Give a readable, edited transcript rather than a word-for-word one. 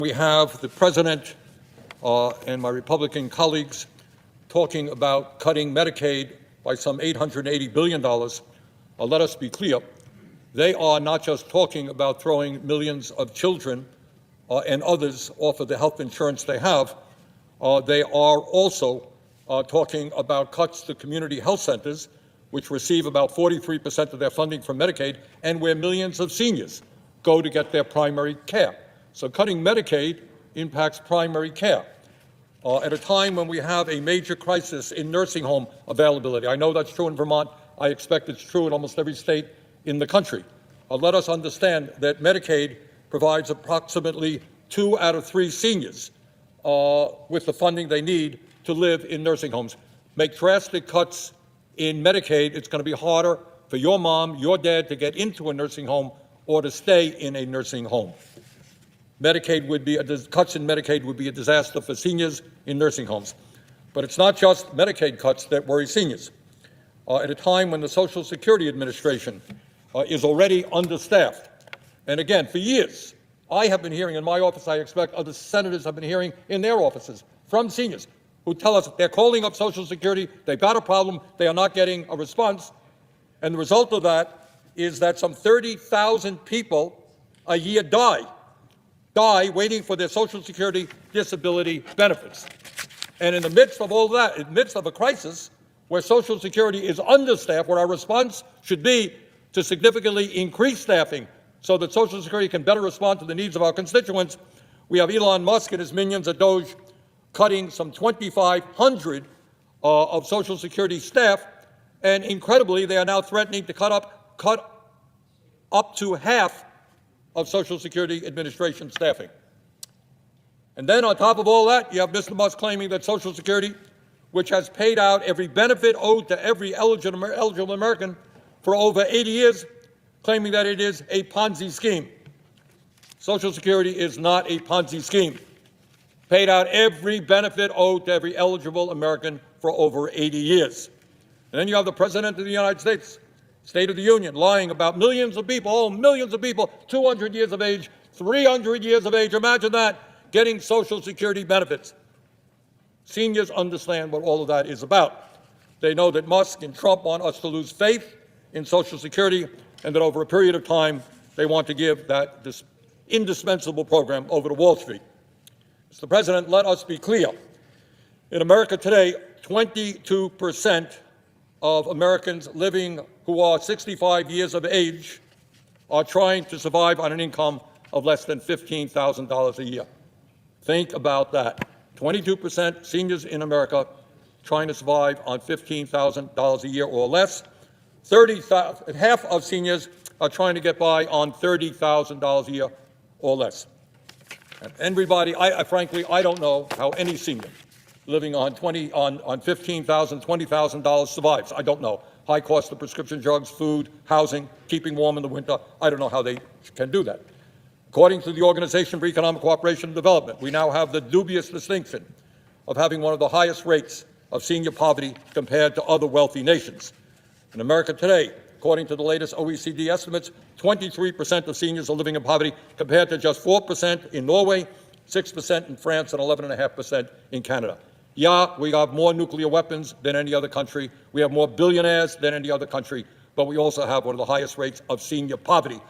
We have the President and my Republican colleagues talking about cutting Medicaid by some $880 billion. Let us be clear. They are not just talking about throwing millions of children and others off of the health insurance they have. They are also talking about cuts to community health centers, which receive about 43% of their funding from Medicaid, and where millions of seniors go to get their primary care. So cutting Medicaid impacts primary care at a time when we have a major crisis in nursing home availability. I know that's true in Vermont. I expect it's true in almost every state in the country. Let us understand that Medicaid provides approximately 2 out of 3 seniors with the funding they need to live in nursing homes. Make drastic cuts in Medicaid, it's going to be harder for your mom, your dad to get into a nursing home or to stay in a nursing home. Cuts in Medicaid would be a disaster for seniors in nursing homes. But it's not just Medicaid cuts that worry seniors. At a time when the Social Security Administration is already understaffed, and again, for years, I have been hearing in my office, I expect other senators have been hearing in their offices from seniors who tell us they're calling up Social Security, they've got a problem, they are not getting a response, and the result of that is that some 30,000 people a year die waiting for their Social Security disability benefits. And in the midst of all that, in the midst of a crisis where Social Security is understaffed, where our response should be to significantly increase staffing so that Social Security can better respond to the needs of our constituents, we have Elon Musk and his minions at Doge cutting some 2,500 of Social Security staff, and incredibly, they are now threatening to cut up to half of Social Security Administration staffing. And then on top of all that, you have Mr. Musk claiming that Social Security, which has paid out every benefit owed to every eligible American for over 80 years, claiming that it is a Ponzi scheme. Social Security is not a Ponzi scheme. Paid out every benefit owed to every eligible American for over 80 years. And then you have the President of the United States, State of the Union, lying about millions of people, millions of people, 200 years of age, 300 years of age, imagine that, getting Social Security benefits. Seniors understand what all of that is about. They know that Musk and Trump want us to lose faith in Social Security, and that over a period of time, they want to give this indispensable program over to Wall Street. Mr. President, let us be clear. In America today, 22% of Americans living who are 65 years of age are trying to survive on an income of less than $15,000 a year. Think about that. 22% seniors in America trying to survive on $15,000 a year or less. Half of seniors are trying to get by on $30,000 a year or less. And everybody, frankly, I don't know how any senior living on $15,000, $20,000 survives. I don't know. High cost of prescription drugs, food, housing, keeping warm in the winter. I don't know how they can do that. According to the Organization for Economic Cooperation and Development, we now have the dubious distinction of having one of the highest rates of senior poverty compared to other wealthy nations. In America today, according to the latest OECD estimates, 23% of seniors are living in poverty compared to just 4% in Norway, 6% in France, and 11.5% in Canada. Yeah, we have more nuclear weapons than any other country. We have more billionaires than any other country, but we also have one of the highest rates of senior poverty